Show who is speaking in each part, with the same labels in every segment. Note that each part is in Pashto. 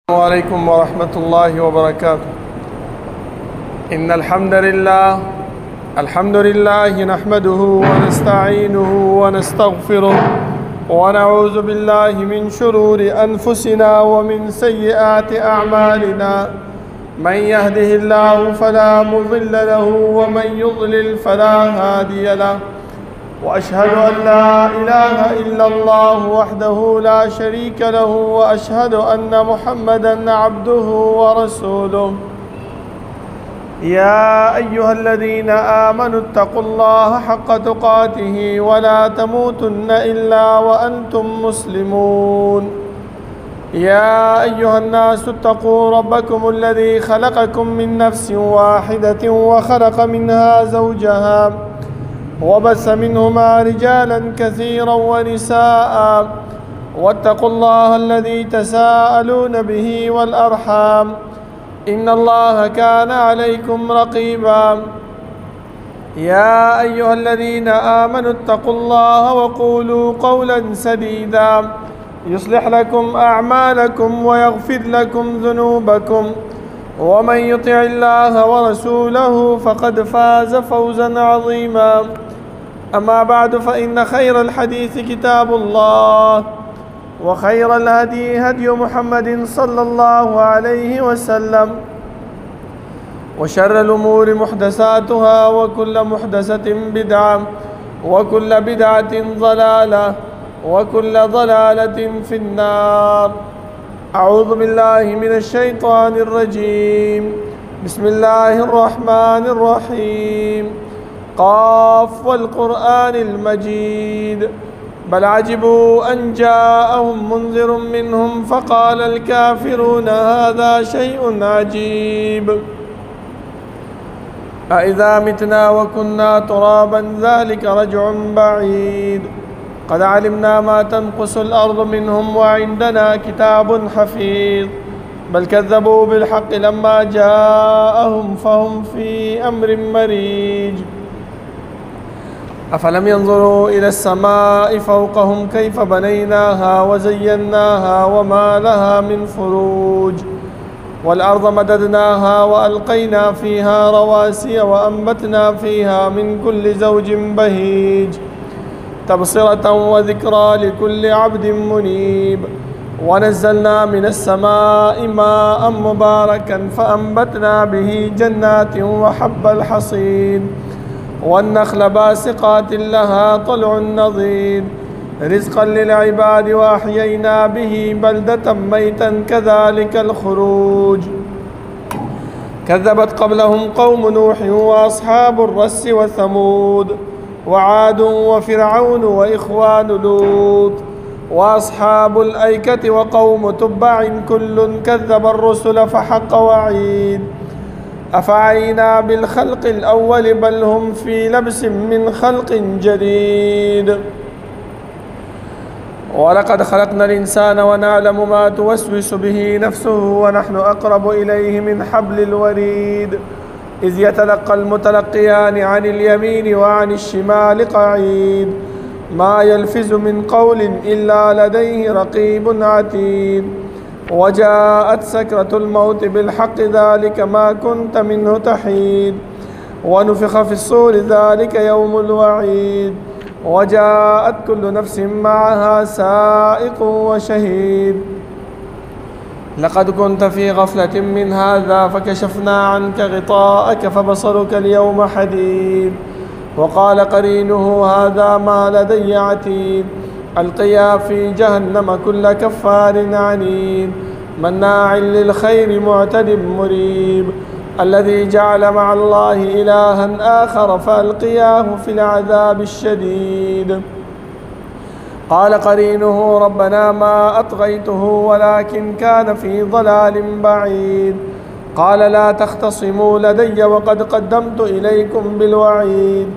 Speaker 1: السلام عليكم ورحمة الله وبركاته. إن الحمد لله نحمده ونستعينه ونستغفره ونعوذ بالله من شرور أنفسنا ومن سيئات أعمالنا. من يهده الله فلا مضل له ومن يضلل فلا هادي له، وأشهد أن لا إله إلا الله وحده لا شريك له، وأشهد أن محمدًا عبده ورسوله. يا أيها الذين آمنوا اتقوا الله حق تقاته ولا تموتن إلا وأنتم مسلمون. يا أيها الناس اتقوا ربكم الذي خلقكم من نفس واحدة وخلق منها زوجها وبث منهما رجالا كثيرا ونساء، واتقوا الله الذي تساءلون به والأرحام، إن الله كان عليكم رقيبا. يا أيها الذين آمنوا اتقوا الله وقولوا قولا سديدا يصلح لكم أعمالكم ويغفر لكم ذنوبكم، ومن يطع الله ورسوله فقد فاز فوزا عظيما. أما بعد، فإن خير الحديث كتاب الله، وخير الهدي هدي محمد صلى الله عليه وسلم، وشر الأمور محدثاتها، وكل محدثة بدعة، وكل بدعة ضلالة، وكل ضلالة في النار. أعوذ بالله من الشيطان الرجيم. بسم الله الرحمن الرحيم. قاف والقرآن المجيد، بل عجبوا أن جاءهم منذر منهم فقال الكافرون هذا شيء عجيب. أإذا متنا وكنا ترابا ذلك رجع بعيد. قد علمنا ما تنقص الأرض منهم وعندنا كتاب حفيظ. بل كذبوا بالحق لما جاءهم فهم في أمر مريج. أفلم ينظروا إلى السماء فوقهم كيف بنيناها وزيناها وما لها من فروج. والأرض مددناها وألقينا فيها رواسي وأنبتنا فيها من كل زوج بهيج، تبصرة وذكرى لكل عبد منيب. ونزلنا من السماء ماء مباركا فأنبتنا به جنات وحب الحصيد، والنخل باسقات لها طلع نضيد، رزقا للعباد. وأحيينا به بلدة ميتا كذلك الخروج. كذبت قبلهم قوم نوح وأصحاب الرس وثمود وعاد وفرعون وإخوان لوط وأصحاب الأيكة وقوم تبع كل كذب الرسل فحق وعيد. أفعينا بالخلق الأول بل هم في لبس من خلق جديد. ولقد خلقنا الإنسان ونعلم ما توسوس به نفسه ونحن أقرب إليه من حبل الوريد. إذ يتلقى المتلقيان عن اليمين وعن الشمال قعيد. ما يلفظ من قول إلا لديه رقيب عتيد. وجاءت سكرة الموت بالحق ذلك ما كنت منه تحيد. ونفخ في الصور ذلك يوم الوعيد. وجاءت كل نفس معها سائق وشهيد. لقد كنت في غفلة من هذا فكشفنا عنك غطاءك فبصرك اليوم حديد. وقال قرينه هذا ما لدي عتيد. ألقيا في جهنم كل كفار عنيد مناع للخير معتد مريب. الذي جعل مع الله إلها آخر فألقياه في العذاب الشديد. قال قرينه ربنا ما أطغيته ولكن كان في ضلال بعيد. قال لا تختصموا لدي وقد قدمت إليكم بالوعيد.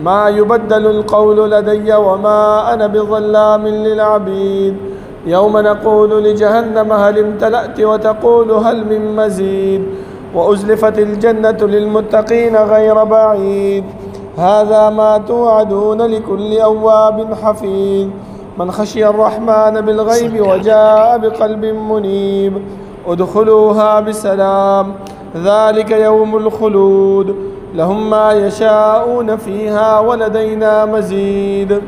Speaker 1: ما يبدل القول لدي وما أنا بظلام للعبيد. يوم نقول لجهنم هل امتلأت وتقول هل من مزيد. وأزلفت الجنة للمتقين غير بعيد. هذا ما توعدون لكل أواب حفيظ. من خشي الرحمن بالغيب وجاء بقلب منيب. ادخلوها بسلام ذلك يوم الخلود لهم ما يشاءون فيها ولدينا مزيد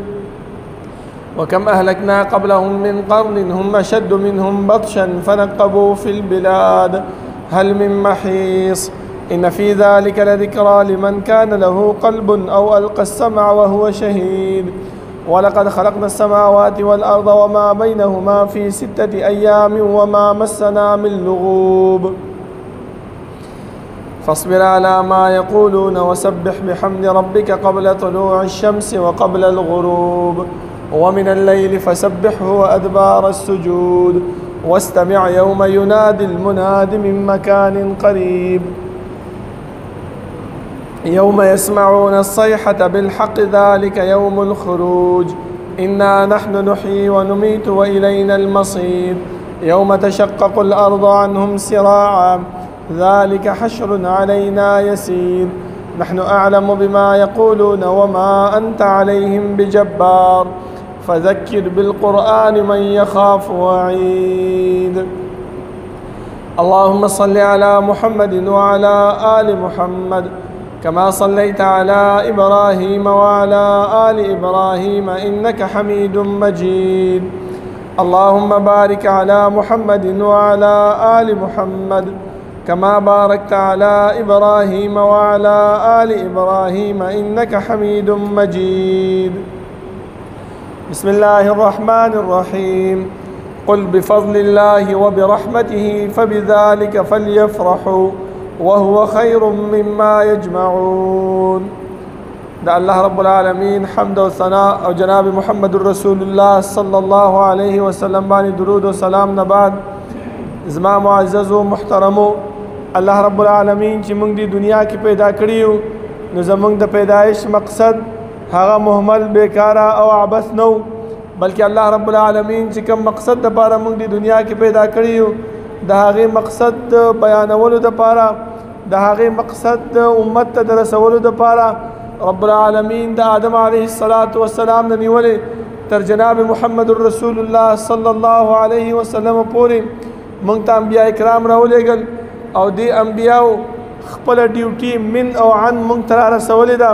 Speaker 1: وكم أهلكنا قبلهم من قرن هم أشد منهم بطشا فنقبوا في البلاد هل من محيص إن في ذلك لذكرى لمن كان له قلب أو ألقى السمع وهو شهيد ولقد خلقنا السماوات والأرض وما بينهما في 6 أيام وما مسنا من لغوب فاصبر على ما يقولون وسبح بحمد ربك قبل طلوع الشمس وقبل الغروب ومن الليل فسبحه وأدبار السجود واستمع يوم ينادي المناد من مكان قريب يوم يسمعون الصيحة بالحق ذلك يوم الخروج إنا نحن نحيي ونميت وإلينا المصير يوم تشقق الأرض عنهم سراعا ذلك حشر علينا يسير نحن أعلم بما يقولون وما أنت عليهم بجبار فذكر بالقرآن من يخاف وعيد اللهم صل على محمد وعلى آل محمد كما صليت على إبراهيم وعلى آل إبراهيم إنك حميد مجيد اللهم بارك على محمد وعلى آل محمد كما باركت على إبراهيم وعلى آل إبراهيم إنك حميد مجيد بسم الله الرحمن الرحيم قل بفضل الله وبرحمته فبذلك فليفرحوا وهو خير مما يجمعون دا الله رب العالمين حمد و ثناء او جناب محمد رسول الله صلى الله عليه وسلم بانی درود و سلام نبعد زما معزز و محترمو الله رب العالمین چې موږ دی دنیا کې پیدا کړیو نو زموږ د پیدایش مقصد هغه مهمل بیکاره او عبث نو بلکې الله رب العالمین چې کوم مقصد د پاره موږ دی دنیا کې پیدا کړیو د هغه مقصد بیانولو د پاره د هغه مقصد د امت ته رسولو د پاره رب العالمین د آدم علیه السلام نه نیولې تر جناب محمد رسول الله صلی الله علیه وسلم پورې موږ ته انبیاء کرام راولېږل او دی انبیاء خپل ډیوټي من او عن موږ ته رسولې ده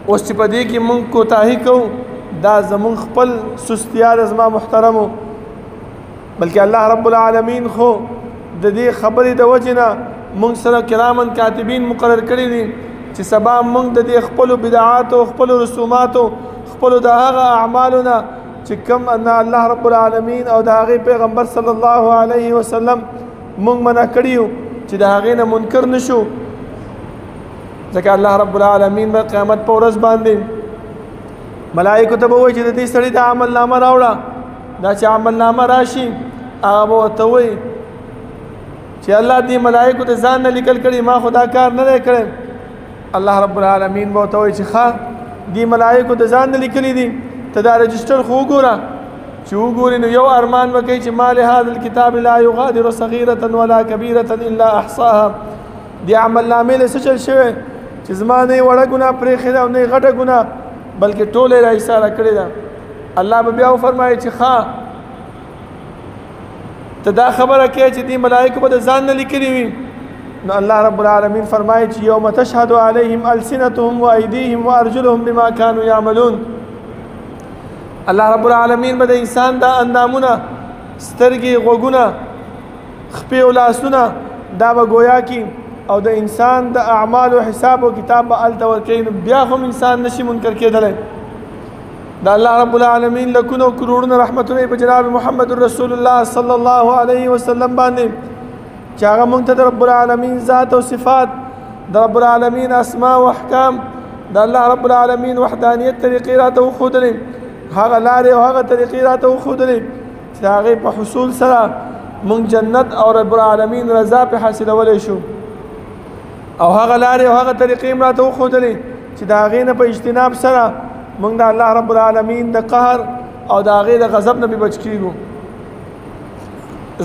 Speaker 1: اوس چې په دې کې موږ کوتاهي کوو دا زموږ خپل سستیا ده زما محترمو بلکې الله رب العالمین خو د دې خبرې د وجې نه موږ سره کرامن کاتبین مقرر کړي دي چې سبا موږ د دې خپلو بدعاتو خپلو رسوماتو خپلو د هغه اعمالو نه چې کوم ان الله رب العالمین او د هغې پیغمبر صلی الله علیه وسلم موږ منع کړي یو چې د هغې نه منکر نشو ځکه الله رب العالمین به قیامت په ورځ باندې ملائکو ته به وایي چې د دې سړي د عمل نامه راوړه دا چې عمل نامه راشي هغه به ورته وایي چې الله دې ملائکو ته ځان نه لیکل کړي ما خو دا کار نه دی کړی الله رب العالمین به ورته وایي چې ښه دې ملائکو ته ځان نه لیکلي دي ته دا رجسټر خو وګوره چې وګوري نو یو ارمان به کوي چې ما لهذا الکتاب لا یغادر صغیرة ولا کبیرة الا احصاها دې عمل نامې له څه چل شوی چې زما نه یې وړه ګناه پرېښې ده او نه یې غټه ګناه بلکې ټوله یې راایساره کړې ده الله به بیا وفرمایي چې ښه ته دا خبره کوې چې دې ملائکو به د ځان نه لیکلي وي نو الله رب العالمین فرمایي چې یوم تشهد علیهم السنتهم وایدیهم وارجلهم بما كانوا یعملون الله رب العالمین به د انسان دا اندامونه سترګې غوږونه خپې او لاسونه دا به گویا کی او د انسان د اعمالو حساب او کتاب به هلته ورکوي نو بیا هم انسان نشي منکر کېدلی د الله رب العالمین لکونو کروڑونه رحمتونه په جناب محمد رسول الله صلی الله علیه وسلم باندې چې هغه موږ ته د رب العالمین ذات او صفات د رب العالمین اسماء او احکام د الله رب العالمین وحدانیت طریقې راته وښودلې هغه لارې او هغه طریقې راته وښودلې چې هغې په حصول سره موږ جنت او رب العالمین رضا پې حاصلولی شو او هغه لارې او هغه طریقې هم راته وښودلې چې د هغې نه په اجتناب سره موږ د الله رب العالمین د قهر او د هغې د غضب نه بچ کېږو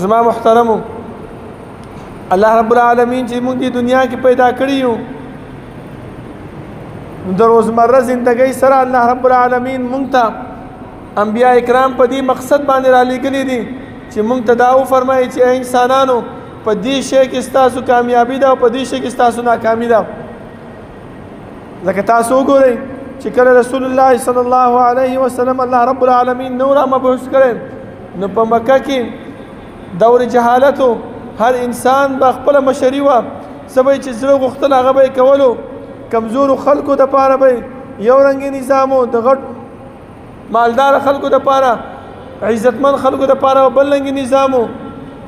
Speaker 1: زما محترمو الله رب العالمین چې موږ دې دنیا کې پیدا کړي یو د روزمره زندګۍ سره الله رب العالمین موږ ته انبیاء کرام په دې مقصد باندې را لېږلي دي چې موږ ته دا وفرمایي چې ای انسانانو په دې شی کې ستاسو کامیابي ده او په دې شی کې ستاسو ناکامي ده. ځکه تاسو وګورئ چې کله رسول الله صلی الله علیه وسلم الله رب العالمین نو را مبعوث کړی نو په مکه کې دور جهالت هر انسان به خپله مشري وه څه به یې چې زړه غوښتل هغه به یې کولو. کمزورو خلکو دپاره به یو رنګې نظام و، د غټ مالدار خلکو دپاره عزتمن خلکو دپاره بل رنګې نظام و.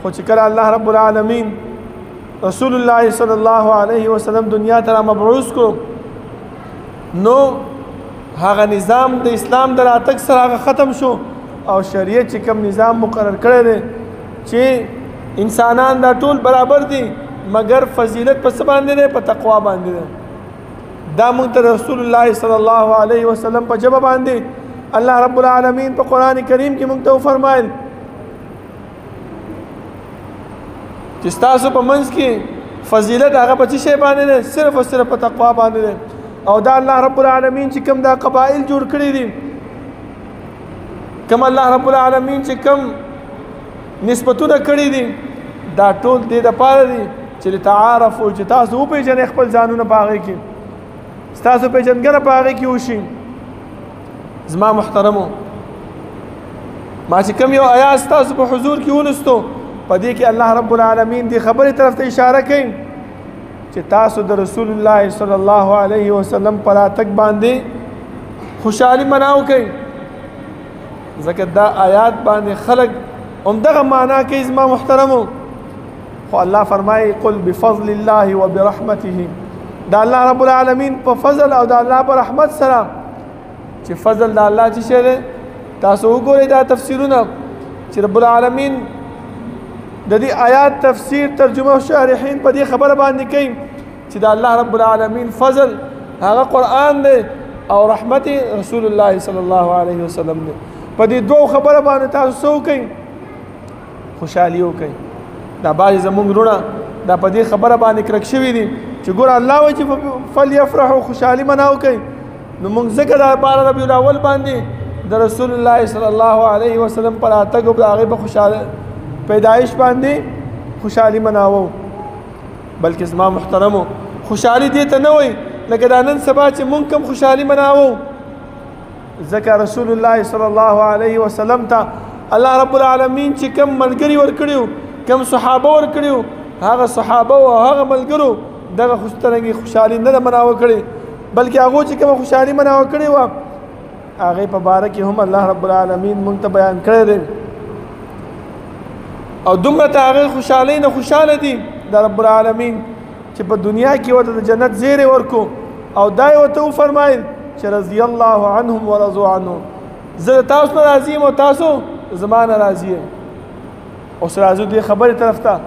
Speaker 1: خو چې کله الله رب العالمین رسول الله صلی الله علیه وسلم دنیا ته را مبعوث کړو نو هغه نظام د اسلام د راتګ سره هغه ختم شو او شریعت چې کوم نظام مقرر کړی دی چې انسانان دا ټول برابر دي مګر فضیلت په څه باندې دی؟ په تقوا باندې دی. دا موږ ته رسول الله صلی الله علیه وسلم په ژبه باندې الله رب العالمین په قرآن کریم کې موږ ته وفرمایل چې ستاسو په منځ کې فضیلت هغه په څه شی باندې دی؟ صرف او صرف په تقوا باندې دی. او دا الله رب العالمین چې کوم دا قبایل جوړ کړي دي، کوم الله رب العالمین چې کوم نسبتونه کړي دي، دا ټول دې دپاره دي چې لتعارفو چې تاسو وپېژنئ خپل ځانونه په هغې کې، ستاسو پېژندګنه په هغې کې وشي. زما محترمو ما چې کوم یو آیات ستاسو په حضور کې ولستو په دې کې الله رب العالمین دې خبرې طرف ته اشاره کوي چې تاسو د رسول الله صلی الله علیه وسلم په راتګ باندې خوشحالي مناو کوي. ځکه دا آیات باندې خلک همدغه معنا کوي. زما محترمو خو الله فرمایي قل بفضل الله وبرحمته، دا الله رب العالمین په فضل او د الله په رحمت سره چې فضل د الله چې شی دی تاسو وګورئ دا تفسیرونه چې رب العالمین د دې آیات تفسیر ترجمه او شارحین په دې خبره باندې کوي چې د الله رب العالمین فضل هغه قرآن دی او رحمت رسول الله صلی الله علیه وسلم دی. په دې دوه خبره باندې تاسو څه وکئ؟ خوشحالي وکئ. دا بعضې زموږ وروڼه دا په دې خبره باندې کرک شوي دي چې ګوره الله وایي چې فلیفرحوا خوشحالي مناو کوي. نو موږ ځکه دا 12 ربیع الاول باندې د رسول الله صلی الله علیه وسلم پر راتګ او د هغې په خوشحاله پیدایش باندې خوشحالي مناوو. بلکې زما محترمو خوشحالي دې ته نه وایي لکه دا نن سبا چې موږ کوم خوشحالي مناوو. ځکه رسول الله صلی الله علیه وسلم ته الله رب العالمین چې کوم ملګري ورکړي کوم صحابه ورکړي هغه صحابه او هغه ملګرو دغه خوشترنګي خوشحالي نه مناوه کړي بلکې هغه چې کوم خوشحالي مناوه کړي و هغه په باره کې هم الله رب العالمین مونږ ته بیان کړی دی. او دومره ته هغه خوشحالۍ نه خوشحاله دي د رب العالمین چې په دنیا کې ورته د جنت زیری ورکو او دا یې ورته وفرمایل چې رضی الله عنهم ورضوا عنه، زه تاسو نه راضي یم او تاسو زما نه راضي یئ. اوس راځو دې خبرې طرف ته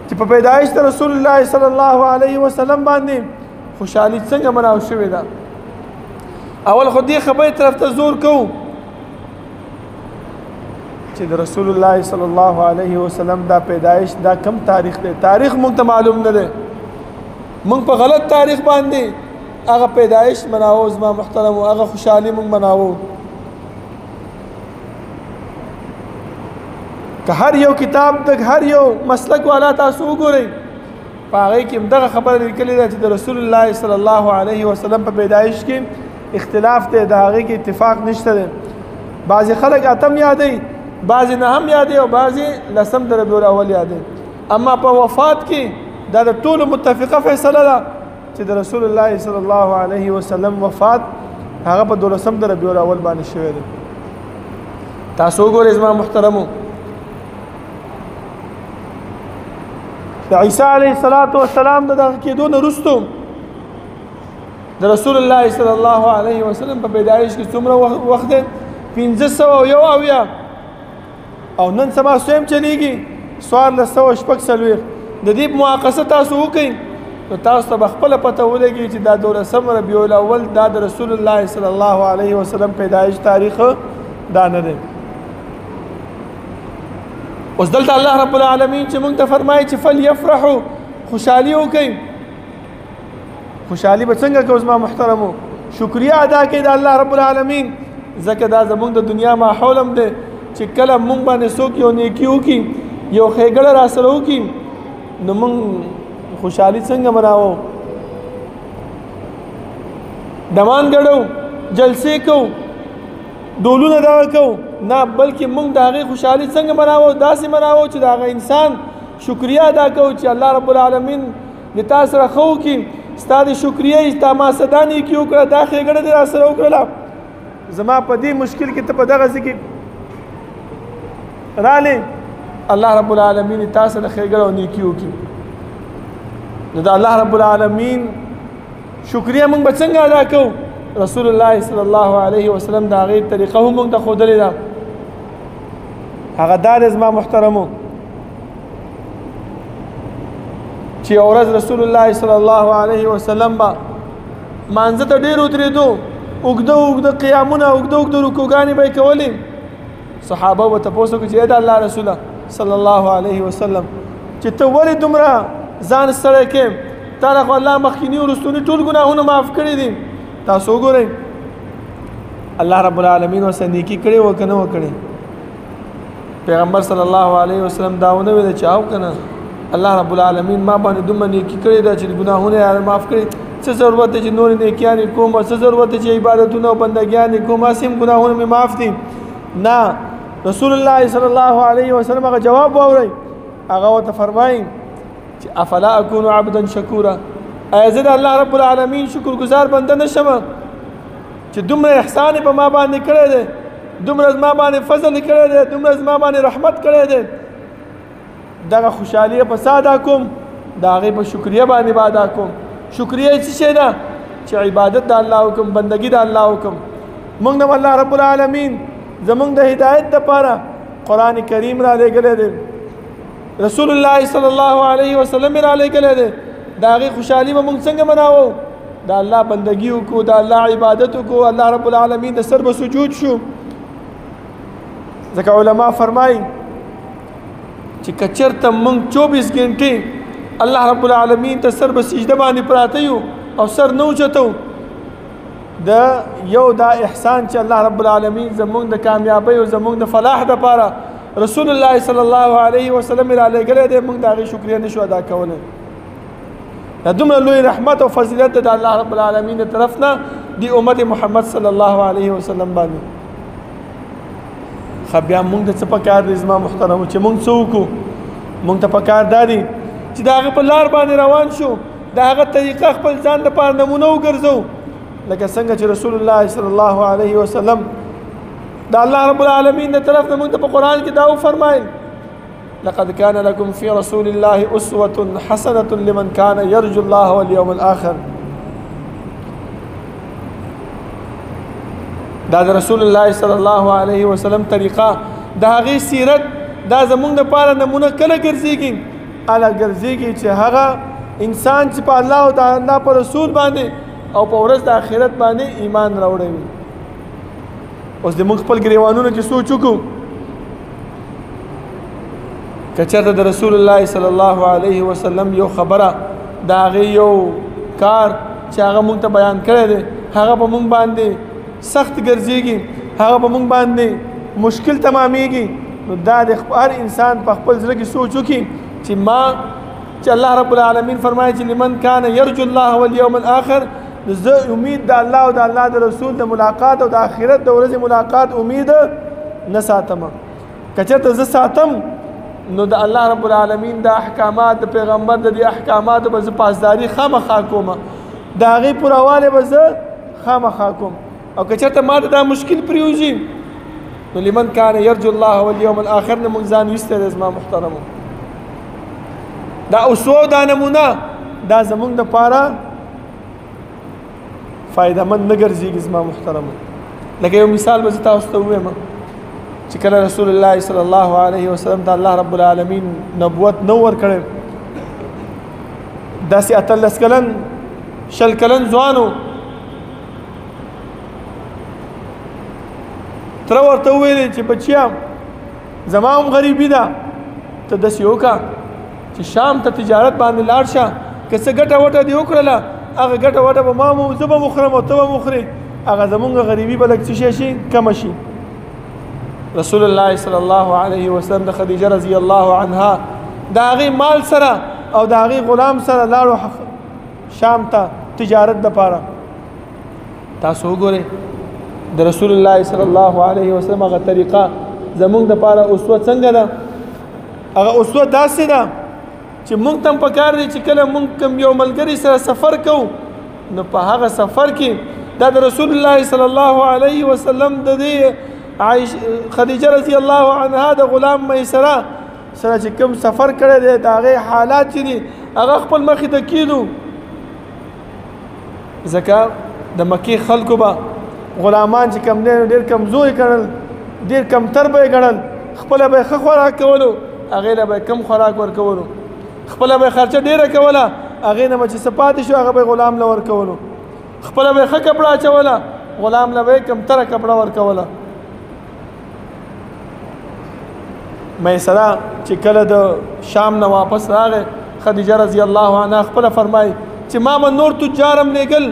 Speaker 1: چې په پیدایش د رسول الله صلی الله علیه وسلم باندې خوشحالي څنګه مناو شوې ده. اول خو دې خبرې طرف ته زور کوو چې د رسول الله صلی الله علیه وسلم دا پیدایش دا کم تاریخ دی. تاریخ موږ ته معلوم نه دی، موږ په غلط تاریخ باندې هغه پیدایش مناوو. زما محترم هغه خوشحالي موږ مناوو. که هر یو کتاب د هر یو مسلک والا تاسو وګورئ په هغې کې همدغه خبره لیکلې ده چې د رسول الله صلی الله علیه وسلم په پیدایش کې اختلاف دی، د هغې کې اتفاق نشته دی. بعضې خلک اتم یادوي، بعضې نهم یادوي او بعضې لسم د ربیع الاول یادوي. اما په وفات کې دا د ټولو متفقه فیصله ده چې د رسول الله صلی الله علیه وسلم وفات هغه په 12 د ربیع الاول باندې شوی دی. تاسو وګورئ زما محترمو د عیسی علیه السلام د دغه کېدو نه وروستو د رسول الله صلی الله علیه وسلم په پیدایش کې څومره وخت دی؟ 501 او نن سبا سویم چلیږي 1446. د دې معاقسه تاسو وکئ نو تاسو ته به خپله پته ولګي چې دا 12 ربیع الاول دا د رسول الله صلی الله علیه وسلم پیدایش تاریخ دا نه دی. اوس دلته الله رب العالمین چې موږ ته فرمایي چې فلیفرحوا خوشحالي وکئ. خوشحالي به څنګه کوو زما محترمو؟ شکریه ادا کړئ د الله رب العالمین، ځکه دا زموږ د دنیا ماحول هم دی چې کله مونږ باندې څوک یو نیکي وکړي یو ښېګړه را سره وکړي نو مونږ خوشحالي څنګه مناوو دمان ګډو جلسې کوو ډولونه دغه کوو نه بلکې مونږ د هغې خوشحالي څنګه مناوو داسې مناوو چې د هغه انسان شکریه ادا کوو چې الله رب العالمین د تا سره ښه وکړي ستا د شکریې تا ما څه دا نیکي وکړه دا ښېګړه دې را سره وکړله زما په دې مشکل کې ته په دغه ځای کې رالې الله رب العالمین تا سره ښېګړه او نیکي وکړي نو د الله رب العالمین شکریه مونږ به څنګه ادا کوو رسول الله صلی الله علیه وسلم د هغې طریقه هم مونږ ته ښودلې ده هغه دا دی زما محترمو چې یو ورځ رسول الله صلی الله علیه وسلم به مانځه ته ډېر ودرېدو اوږده اوږده قیامونه اوږده اوږده رکوګانې به یې کولې صحابه به تپوس وکړي چې ای د الله رسوله صلی الله علیه وسلم چې ته ولې دومره ځان ستړی کې تا له خو الله مخکیني وروستوني ټول ګناهونه معاف کړي دي تاسو وګورئ الله رب العالمین ورسره نیکي کړې وه که نه وه کړې پیغمبر صلی الله علیه وسلم دا ونه ویل چې او که نه الله رب العالمین ما باندې دومره نیکي کړې ده چې ګناهونه یې معاف کړي څه ضرورت دی چې نورې نیکیانې کوم څه ضرورت دی چې عبادتونه او بندګیانې کوم هسې هم ګناهونه مې معاف دي نه رسول الله صلی الله علیه وسلم هغه جواب واورئ هغه ورته فرمایي چې افلا اکون عبدا شکورا ایا زه د الله رب العالمین شکر گزار بنده نشم چې دومره احسان په ما باندې کړی دی دومره زما باندې فضل کړی دی دومره زما باندې رحمت کړی دی دغه خوشحالي په څه ادا کوم د هغې په شکریه باندې به ادا کوم شکریه څه شی ده چې عبادت د الله وکړم بندګي د الله وکړم موږ نه الله رب العالمین زموږ د هدایت دپاره قرآن کریم را لېږلی دی رسول الله صلی الله علیه وسلم را لېږلی دی د هغې خوشحالي به موږ څنګه مناوو د الله بندګي وکړو د الله عبادت وکړو الله رب العالمین د سر به سجود شو ځکه علما فرمایي چې که چېرته موږ 24 ګنټې الله رب العالمین ته سر به سجده باندې پراته یو او سر نه اوچتو د یو دا احسان چې الله رب العالمین زموږ د کامیابۍ او زموږ د فلاح دپاره رسول الله صلی الله علیه وسلم را لېږلی دی موږ د هغې شکریه نشو ادا کولی دا دومره لوی رحمت او فضیلت د الله رب العالمین د طرف نه دی امت محمد صلی الله علیه وسلم باندې خو بیا موږ د څه پکار دی زما محترمو چې موږ څه وکړو موږ ته پکار دا دی چې د هغه په لار باندې روان شو د هغه طریقه خپل ځان دپاره نمونه وګرځو لکه څنګه چې رسول الله صلی الله علیه وسلم د الله رب العالمین د طرف نه موږ ته په قرآن کې دا وفرمایل لقد كان لكم في رسول الله أسوة حسنة لمن كان يرجو الله واليوم الآخر دا د رسول الله صلی الله علیه وسلم طریقه د هغې سیرت دا زموږ دپاره نمونه کله ګرځېږي هله ګرځېږي چې هغه انسان چې په الله او د الله په رسول باندې او په ورځ د آخرت باندې ایمان راوړوي اوس د موږ خپل ګریوانونو کې سوچ وکړو که چېرته د رسول الله صلی الله علیه وسلم یو خبره د هغې یو کار چې هغه موږ ته بیان کړی دی هغه په موږ باندې سخت ګرځېږي هغه په موږ باندې مشکل تمامیږي نو دا د هر انسان په خپل زړه کې سوچ وکړي چې ما چې الله رب العالمین فرمایي چې لمن کان یرجو الله والیوم الآخر زه امید د الله او د الله د رسول د ملاقات او د آخرت د ورځې ملاقات امید نه ساتم که چېرته زه ساتم نو د الله رب العالمین د احکامات د پیغمبر د دې احکاماتو به زه پاسداري خامخا کوم د هغې پورووالی به زه خامخا کوم او که چېرته ما ته دا مشکل پرېوځي نو لمن کان یرجو الله والیوم الآخر نه موږ ځان ویستی دی زما محترمو دا اسوه دا نمونه دا زموږ دپاره فایدهمند نه ګرځېږي زما محترمو لکه یو مثال به زه تاسو ته ووایم چې کله رسول الله صلی الله علیه وسلم ته الله رب العالمین نبوت نو ورکړی داسې 18 کلن 20 کلن ځوان و تره ورته وویلې چې بچیا زما هم غریبي ده ته داسې وکړه چې شام ته تجارت باندې لاړ شه که څه ګټه وټه دې وکړله هغه ګټه وټه به ما زه به وخورم او ته به وخورې هغه زمونږ غریبي به لږ څه شی شي کمه شي رسول الله صلی الله علیه وسلم د خدیجه رضی الله عنها د هغې مال سره او د هغې غلام سره لاړو شام ته تجارت دپاره. تاسو وګورئ د رسول الله صلی الله علیه وسلم هغه طریقه زمونږ دپاره اسوه څنګه ده؟ هغه اسوه داسې ده چې مونږ ته هم پکار دی چې کله مونږ کوم یو ملګري سره سفر کوو نو په هغه سفر کې دا د رسول الله صلی الله علیه وسلم د دې خدیجه رضی الله عنها د غلام میسره سره چې کوم سفر کړی دی د هغې حالات چې دي هغه خپل مخې ته کیدو. ځکه د مکې خلکو به غلامان چې کم دی نو ډېر کمزوري ګڼل، ډېر کمتر به یې ګڼل، خپله به یې ښه خوراک کولو، هغې له به یې کم خوراک ورکولو، خپله به یې خرچه ډېره کوله، هغې نه به چې څه پاتې شو هغه به یې غلام له ورکولو، خپله به یې ښه کپړه اچوله، غلام له به یې کمتره کپړه ورکوله. میسره چې کله د شام نه واپس راغی خدیجه رضی الله عنها خپله فرمایي چې ما به نور تجار هم لېږل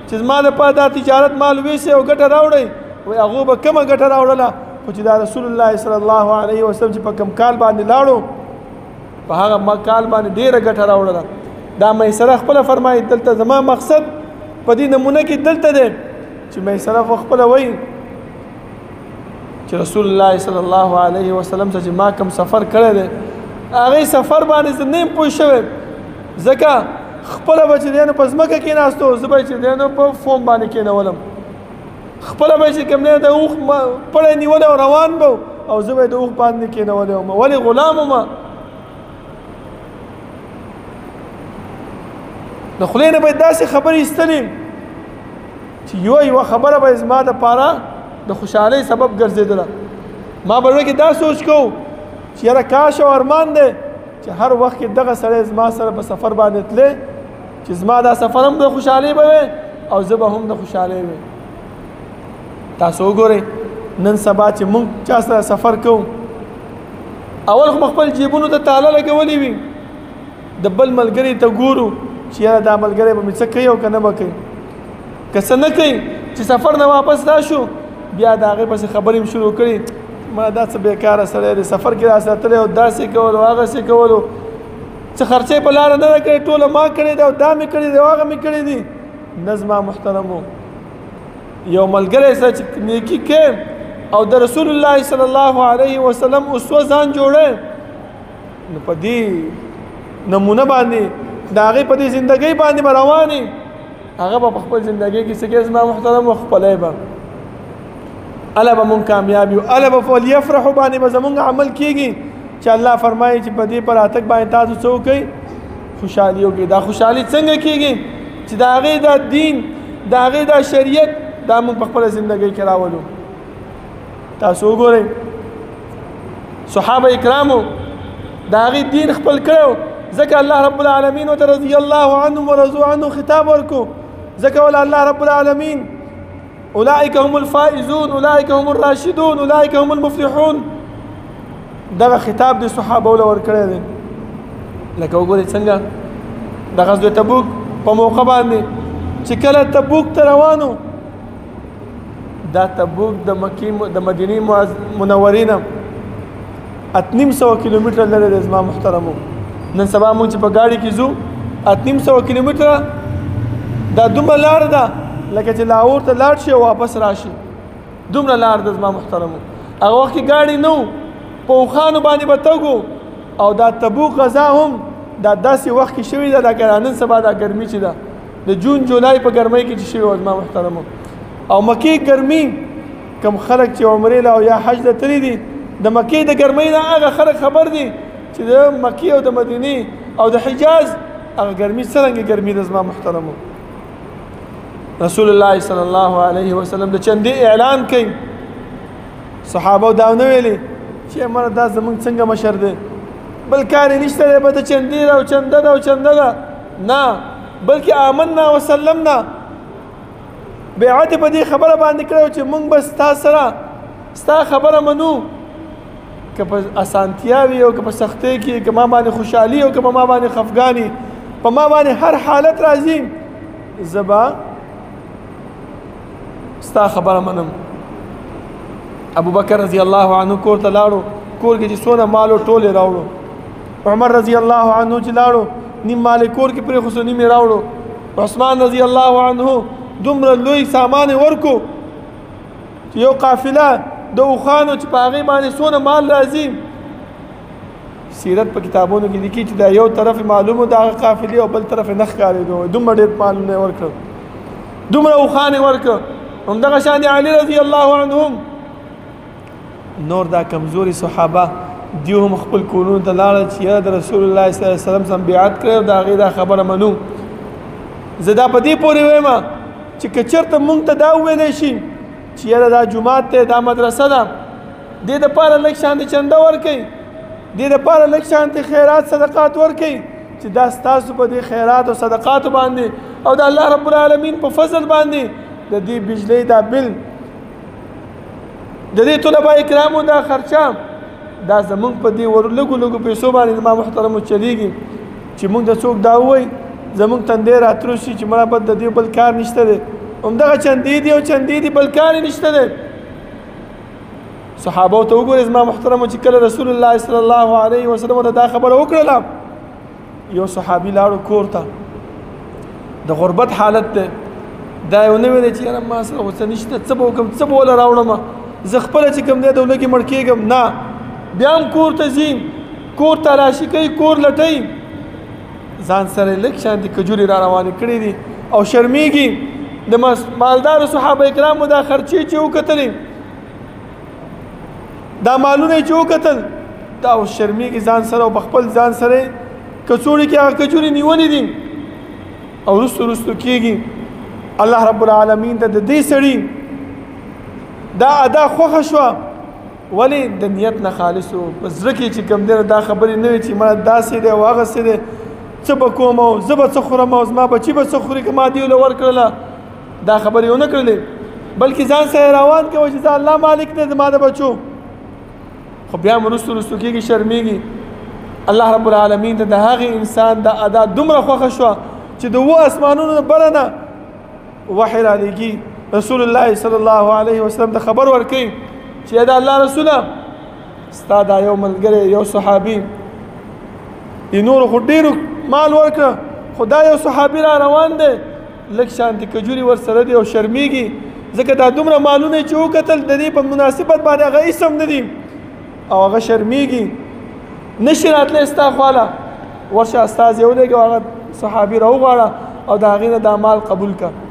Speaker 1: چې زما دپاره دا تجارت مال ویسئ او ګټه راوړئ، وایي هغو به کمه ګټه راوړله، خو چې دا رسول الله صلی الله علیه وسلم چې په کوم کال باندې لاړو په هغه کال باندې ډېره ګټه راوړله. دا میسره خپله فرمایي دلته زما مقصد په دې نمونه کې دلته دی چې میسره خو خپله وایي چې رسول الله صلی الله علیه وسلم سره چې ما کوم سفر کړی دی هغې سفر باندې زه نه یم پوه شوی، ځکه خپله به چې دی نو په ځمکه کېناستو، زه به چې دی نو په فوم باندې کېنولم، خپله به چې کوم دی د اوښ پړی نیولی او روان به او زه به یې د اوښ باندې کېنولی وم، ولې غلام وم. د خولې نه به یې داسې خبرې ایستلې چې یوه خبره به زما دپاره د خوشحالۍ سبب ګرځېدله. ما به زړه کې دا سوچ کوو چې یاره کاش او ارمان دی چې هر وخت کې دغه سړی زما سره په سفر باندې تللی چې زما دا سفر هم د خوشحالۍ به وی او زه به هم د خوشحالۍ وی. تاسو وګورئ نن سبا چې موږ چا سره سفر کوو اول خو خپل جیبونو ته تاله لګولې وي، د بل ملګري ته ګورو چې یاره دا ملګری به مې څه کوي او که نه به کوي، که څه نه کوي چې سفر نه واپس راشو بیا د هغې پسې خبرې م شروع کړي ما دا څه بېکاره سړی دی سفر کې راسره تللی او داسې کولو هغسې کولو، څه خرچې په لاره نه ده کړې ټوله ما کړې ده او دا مې کړې دی او هغه مې کړې دي. نه زما محترمو یو ملګری سره چې نیکي کوې او د رسول الله صلی الله علیه وسلم اسوه ځان جوړی نو په دې نمونه باندې د هغې په دې زندګۍ باندې به روانې هغه به په خپل زندګۍ کې څه کوي زما محترمو خپلی به الا به مونږ کامیاب یو، الا به فلیفرحو باندې به زمونږ عمل کېږي چې الله فرمایي چې په دې پر راتګ باندې تاسو څه وکئ خوشحالي وکړئ. دا خوشحالي څنګه کېږي چې د هغې دا دین د هغې دا شریعت دا مونږ په خپله زندګۍ کې راولو. تاسو وګورئ صحابه کرامو د هغې دین خپل کړی ځکه الله رب العالمین ورته رضی الله عنهم ورضوا عنه خطاب ورکو، ځکه ولا الله رب العالمین اولئک هم الفائزون اولئک هم الراشدون اولئک هم المفلحون دغه خطاب د صحابه ول ورکړی دی. لکه وګورئ څنګه د غزوه تبوک په موقع باندې چې کله تبوک ته روانو دا تبوک د مکې د مدینې منورې نه 800 کیلومتره لرې دی زما محترمو. نن سبا موږ چې په ګاډي کې ځو 800 کیلومتره دا دومره لاره ده لکه چې لاهور ته لاړ شي او واپس راشي، دومره لار ده زما محترمو. هغه وخت کې ګاډي نه و، په اوښانو باندې به تګو او دا تبوک غزا هم دا داسې وخت کې شوې ده لکه نن سبا دا ګرمي چې ده د جون جولای په ګرمۍ کې چې شوې وه زما محترمو. او مکې ګرمي کم خلک چې عمرې له او یا حج ته تللي دي د مکې د ګرمۍ نه هغه خلک خبر دي چې د مکې او د مدینې او د حجاز هغه ګرمي څرنګه ګرمي ده زما محترمو. رسول الله صلی الله علیه وسلم د چندې اعلان کوي، صحابه دا نه ویلي چې مړه دا زمونږ څنګه مشر دی بل کار یې نشته دی به د چندې ده او چنده ده او چنده ده، نه بلکې آمنا وسلمنا بیعت په دې خبره باندې کړی چې مونږ به ستا سره ستا خبره منو، که په اسانتیا وي او که په سختۍ کې، که ما باندې خوشحالي او که په ما باندې خفګاني، په ما باندې هر حالت راځي زه به ستا خبره منم. ابو بکر رضی الله عنه کور ته لاړو کور کې چې څونه مال او ټول راوړو عمر رضی الله عنه چې لاړو نیم مال کور کې پرې خو نیم راوړو عثمان رضی الله عنه دومره لوی سامان ورکو یو قافله د اوخانو چې په هغې باندې څونه مال راځي سیرت په کتابونو کې لیکي چې دا یو طرف معلومو د هغه قافلې او بل طرف نه ښکارېدو دومره ډېر مالونه یې ورکړل دومره اوښان یې ورکړه همدغه شان علي رضی الله عنهم نور دا کمزوري صحابه دیو هم خپل کورونو ته لاړل چې یاره د رسول الله صلی الله علیه وسلم سم بیعت کړی او د هغې دا خبره منو زه دا په دې پورې وایم چې که چېرته موږ ته دا وویلی شي چې یاره دا جومات دی دا مدرسه ده دې دپاره لږ شانتې چنده ورکوئ دې دپاره لږ شانتې خیرات صدقات ورکوئ چې دا ستاسو په دې خیرات او صدقاتو باندې او د الله رب العالمین په فضل باندې د دې بجلۍ دا بل د دې طلبه کرامو دا خرچه دا زمونږ په دې لږو لږو پیسو باندې زما محترمو چلیږي چې موږ د څوک دا ووایي زمونږ تندی راتلو شي چې مړه بد د دې بل کار نشته دی همدغه چندې دي او چندې دي بل کار یې نشته دی صحابو ته وګورئ زما محترمو چې کله رسول الله صلی الله علیه وسلم ته دا خبره وکړله یو صحابي لاړو کور ته د غربت حالت دی دا یو نه ویلی چې یاره ما سره غوڅه نشته څه به وکړم څه به وله راوړمه زه خپله چې کوم دی د ولږې مړ کېږم نه بیا هم کور ته ځي کور تلاشي کوي کور لټوي ځان سره لږ شانتې کجورې را روانې کړي دي او شرمېږي د مالدارو صحابه کرامو دا خرچې چې وکتلې دا مالونه چې وکتل دا اوس شرمېږي ځان سره او په خپل ځان سره کڅوړي کې هغه کجورې نیولې دي او وروستو وروستو کېږي الله رب العالمین ته د دې سړي دا ادا خوښه شوه ولې د نیت نه خالص و په زړه کې چې کوم دی دا خبرې نه وي چې ما داسې دی او هغسې دی څه به کوم او زه به څه خورم او زما بچي به څه خوري که ما دې له ورکړله دا خبرې ونه کړلې بلکې ځان سره روان کوه چې زه الله مالک دی زما د بچو خو بیا هم وروستو وروستو کېږي شرمېږي الله رب العالمین ته د هغې انسان دا ادا دومره خوښه شوه چې د اووه اسمانونو بره نه وحی رالیږي رسول الله صلی الله علیه وسلم ته خبر ورکوي چې دا الله رسوله ستا دا یو ملګری یو صحابي د نورو خو ډېرو مال ورکړه خو دا یو صحابي را روان دی لږ شانتې کجوري ورسره دی او شرمېږي ځکه دا دومره مالونه چې وکتل د دې په مناسبت باندې هغه هېڅ هم نه دي او هغه شرمېږي نشي راتلی ستا خواله ورشه استازی ولېږه هغه صحابي راوغواړه او د هغې نه دا مال قبول کړه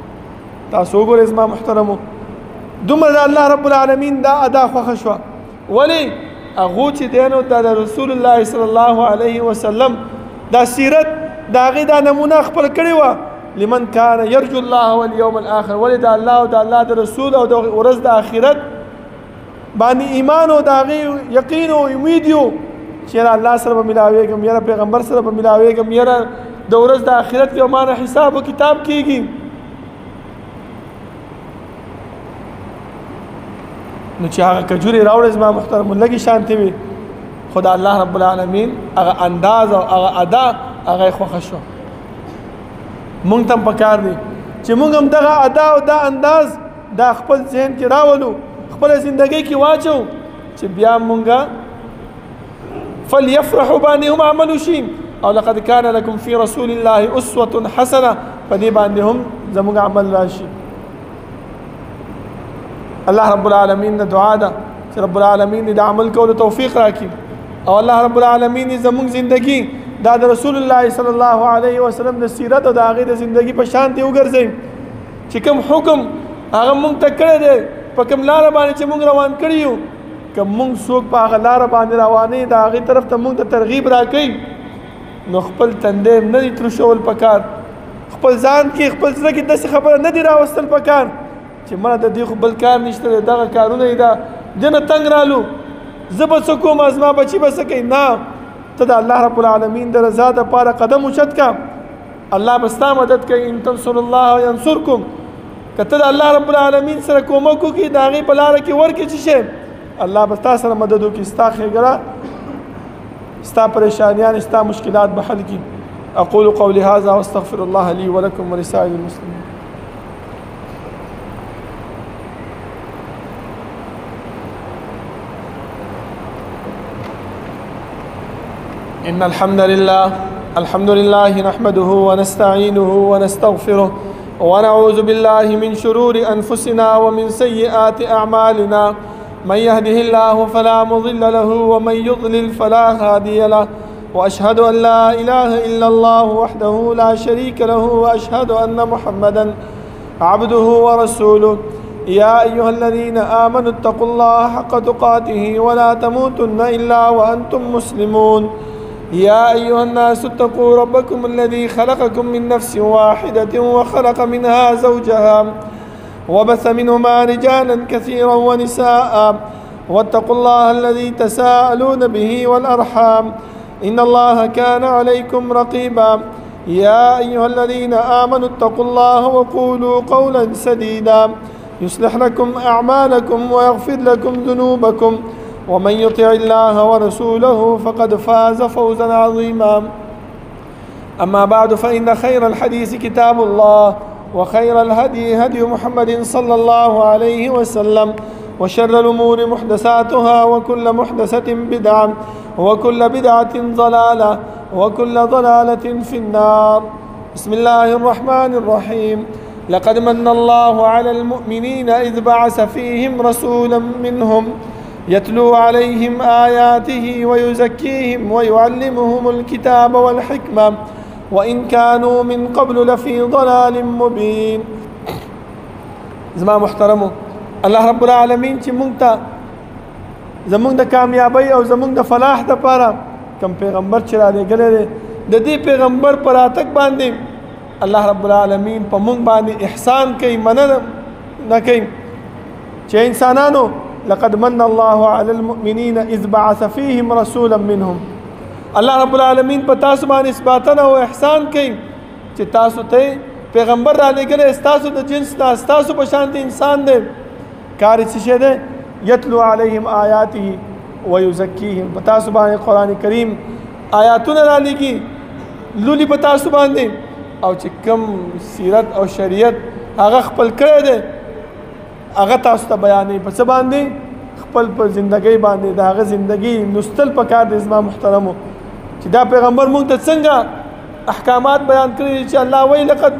Speaker 1: تاسو وګورئ زما محترمو دومره د الله رب العالمین دا ادا خوښه شوه ولې هغو چې دی نو دا د رسول الله صلی الله علیه وسلم دا سیرت د هغې دا نمونه خپل کړې وه لمن کان یرجو الله والیوم الاخر ولې د الله او د الله د رسول او د ورځ د آخرت باندې ایمان او د هغې یقین او امید یو چې یاره الله سره به ملاوېږم یاره پیغمبر سره به ملاوېږم یاره د ورځ د آخرت کې ما نه حساب و کتاب کېږي نو چې هغه کجورې راوړې زما محترمو لږې شانتې وي خو د الله رب العالمین هغه انداز او هغه ادا هغه یې خوښه شوه مونږ ته هم پکار دی چې مونږ هم دغه ادا او دا انداز دا خپل ذهن کې راولو خپله زندګۍ کې واچو چې بیا مونږه فلیفرحوا باندې هم عمل وشي او لقد کان لکم فی رسول الله اسوة حسنه په دې باندې هم زموږ عمل راشي الله رب العالمین نه دعا ده چې رب العالمین د عمل کولو توفیق راکړي او الله رب العالمین زموږ زندگی دا د رسول الله صلی الله علیه وسلم د سیرت او د هغې د زندگی په شان دی وګرځئ چې کوم حکم هغه موږ ته کړی دی په کوم لاره باندې چې موږ روان کړي یو که موږ څوک په هغه لاره باندې روانې د هغې طرف ته موږ ته ترغیب راکوي نو خپل تندی نه دي ترشول پکار خپل ځان کې خپل زړه کې داسې خبره نه دي راوستل پکار چې مړه د دې خو بل کار نشته دی دغه کارونه یې دا دې نه تنګ رالو زه به څه کوم زما بچي به څه کوي نه ته د الله رب العالمین د رضا دپاره قدم اوچت کا الله به ستا مدد کوي ان تنصر الله ینصرکم که ته د الله رب العالمین سره کومک وکړي د هغې په لاره کې ورکړي څه شی الله به ستا سره مدد وکړي ستا ښېګړه ستا پریشانیان ستا مشکلات به حل کړي اقول قولي هذا واستغفر الله لي ولكم ولسائر المسلمين إن الحمد لله نحمده ونستعينه ونستغفره ونعوذ بالله من شرور أنفسنا ومن سيئات أعمالنا. من يهده الله فلا مضل له ومن يضلل فلا هادي له، وأشهد أن لا إله إلا الله وحده لا شريك له، وأشهد أن محمدا عبده ورسوله. يا أيها الذين آمنوا اتقوا الله حق تقاته ولا تموتن إلا وأنتم مسلمون. يا أيها الناس اتقوا ربكم الذي خلقكم من نفس واحدة وخلق منها زوجها وبث منهما رجالا كثيرا ونساء، واتقوا الله الذي تساءلون به والأرحام إن الله كان عليكم رقيبا. يا أيها الذين آمنوا اتقوا الله وقولوا قولا سديدا يصلح لكم أعمالكم ويغفر لكم ذنوبكم، ومن يطع الله ورسوله فقد فاز فوزا عظيما. أما بعد، فإن خير الحديث كتاب الله، وخير الهدي هدي محمد صلى الله عليه وسلم، وشر الأمور محدثاتها، وكل محدثة بدعة، وكل بدعة ضلالة، وكل ضلالة في النار. بسم الله الرحمن الرحيم. لقد من الله على المؤمنين إذ بعث فيهم رسولا منهم يتلو عليهم آياته ويزكيهم ويعلمهم الكتاب والحكمة وإن كانوا من قبل لفي ضلال مبين. زما محترمو، الله رب العالمین چې مونږ ته زمونږ د کامیابی او زمونږ د فلاح دپاره کوم پیغمبر چې رالیږلی دی، د دې پیغمبر په راتګ باندې الله رب العالمین په مونږ باندې احسان کوي، مننه نه کوي چې انسانانو لقد من الله على المؤمنين إذ بعث فيهم رسولا منهم. الله رب العالمین په تاسو باندې اثباتنه او احسان کوي چې تاسو ته پیغمبر رالیږلی، ستاسو د جنس نه، ستاسو په شان انسان دی. کار یې څه شی دی؟ یتلو علیهم آیاته ویزکیهم، په تاسو باندې قرآن کریم آیاتونه رالیږي، لولي په تاسو باندې، او چې کوم سیرت او شریعت هغه خپل کړی دی هغه تاسو ته بیانوي. په څه باندې؟ خپل په زندګۍ باندې. د هغه زندګي لوستل پکار دی زما محترمو، چې دا پیغمبر مونږ ته څنګه احکامات بیان کړي چې الله وایي لقد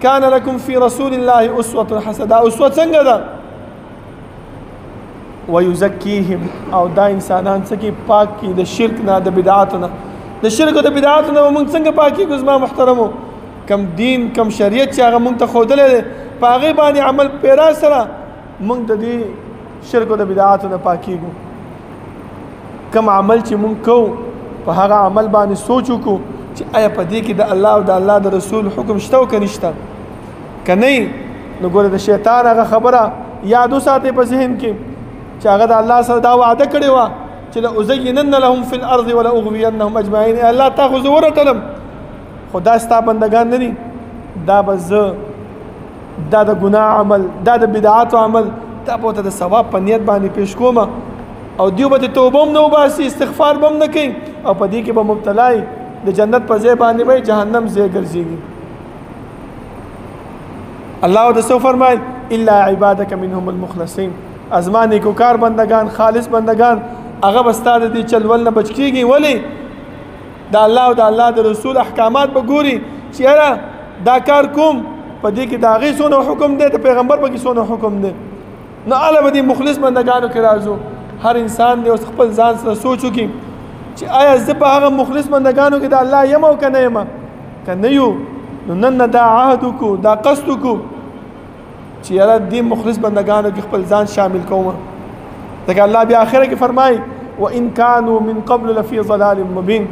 Speaker 1: کان لکم فی رسول الله اسوة حسنه. دا اسوه څنګه ده؟ ویزکیهم، او دا انسانان څه کې پاک کړي د شرک نه، د بدعاتو نه. د شرک او د بدعاتو نه مونږ څنګه پاک کړو زما محترمو؟ کم دین کم شریعت چې هغه مونږ ته ښودلی دی په هغې باندې عمل پیرا سره مونږ د دې شرک او د بدعاتو نه پاکېږو. کم عمل چې مونږ کوو په هغه عمل باندې سوچ وکړو چې آیا په دې کې د الله او د الله د رسول حکم شته او که نشته. که نه نو ګوره د شیطان هغه خبره یاد وساتئ په ذهن کې چې هغه د الله سره دا وعده کړې وه چې لأزینن لهم فی الارض ولأغوینهم اجمعین. الله تا خو زه ورټلم، خو دا ستا بندګان نه دي، دا به زه، دا د ګناه عمل، دا د بدعاتو عمل، دا به ورته د ثواب په نیت باندې پیش کوم، او دیو به د توبه هم نه وباسي، استغفار به هم نه کوي، او په دې کې به مبتلا وي، د جنت په ځای باندې به جهنم ځای ګرځېږي. الله د څه فرمایل؟ الا عبادک منهم المخلصین. ازما نیکوکار بندگان، خالص بندگان، هغه به ستا د دې چلول نه بچ کېږي. ولې؟ د الله او د الله د رسول احکامات به ګوري چې یاره دا کار کوم، په دې کې د هغې څونه حکم دی، د پیغمبر په کې څونه حکم دی. نو هله به دې مخلص بندګانو کې راځو. هر انسان دې اوس خپل ځان سره سوچ وکړي چې آیا زه په هغه مخلص بندګانو کې د الله یم او که نه یم؟ که نه یو نو نن نه دا عهد وکړو، دا قصد وکړو چې یاره دې مخلص بندګانو کې خپل ځان شامل کوم. ځکه الله بیا آخره کې فرمایي وإن كانوا من قبل لفي ضلال مبين.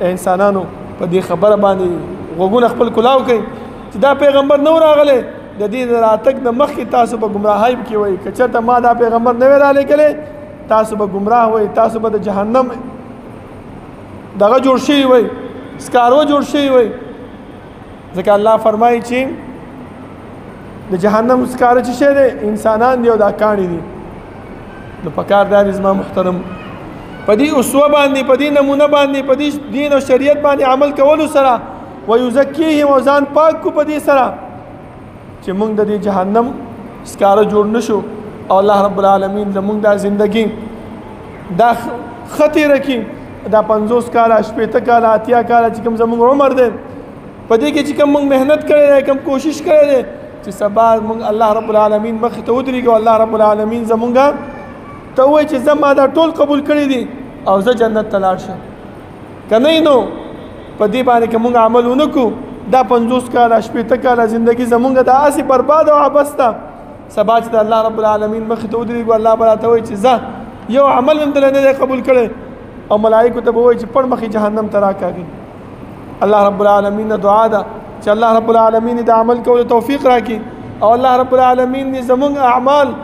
Speaker 1: انسانانو په دې خبره باندې غوږونه خپل کلاو کوي چې دا پیغمبر نو راغلی، د دې راتګ نه مخکې تاسو په ګمراهۍ کې وئ. که چېرته ما دا پیغمبر نه وی رالیږلی تاسو به ګمراه وئ، تاسو به د جهنم دغه جوړ شوي وئ، سکارو جوړ شوي وئ. ځکه الله فرمایي چې د جهنم سکاره چې شی دی انسانان دي او دا کاڼي دي. نو پکار دا دی زما محترم په دې اسوه باندې، په دې نمونه باندې، په دې دین او شریعت باندې عمل کولو سره ویزکیهم، او ځان پاک کو په دې سره چې موږ د دې جهنم سکاره جوړ نشو، او الله رب العالمین زموږ دا زندگی دا خطی رکھی دا 50 کاله 80 کاله 80 کاله چې کوم زموږ عمر دی په دې کې چې کوم موږ محنت کړی دی کوم کوشش کړی دی چې سبا موږ الله رب العالمین مخې ته ودرېږو الله رب العالمین زموږ ته ووایي چې زه ما دا ټول قبول کړي دي او زه جنت ته لاړ شم که نه نو په دې باندې که موږ عمل ونه کړو دا 50 کاله 80 کاله زندګي زموږ د هسې برباد او عبث ده سبا چې د الله رب العالمین مخې ته ودرېږو الله به راته وایي چې زه یو عمل هم دله نه دی قبول کړی او ملائکو ته به وایي چې پړ مخې جهنم ته راکاږي الله رب العالمین نه دعا ده چې الله رب العالمین د عمل کولو توفیق راکړي او الله رب العالمین زموږ اعمال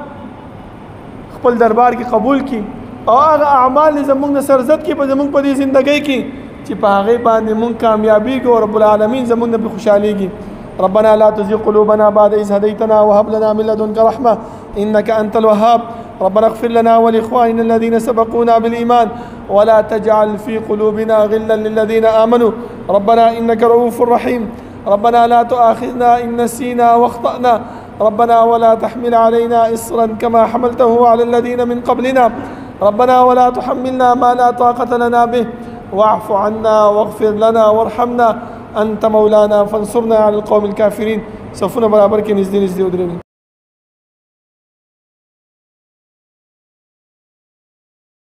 Speaker 1: خپل دربار کې قبول کړي او هغه اعمال زموږ د سرزد کې په زموږ په دې ژوندۍ کې چې په هغې باندې موږ کامیابیږو او رب العالمین زموږ نه پرې خوشحالېږي ربنا لا تزغ قلوبنا بعد إذ هديتنا وهب لنا من لدنك رحمة إنك أنت الوهاب ربنا اغفر لنا ولإخواننا الذين سبقونا بالإيمان ولا تجعل في قلوبنا غلا للذين آمنوا ربنا إنك رؤوف رحيم ربنا لا تؤاخذنا إن نسينا واخطأنا ربنا ولا تحمل علينا إصرا كما حملته على الذين من قبلنا ربنا ولا تحملنا ما لا طاقة لنا به واعف عنا واغفر لنا وارحمنا أنت مولانا فانصرنا على القوم الكافرين سوفنا برابر کې نږدې ودرېږي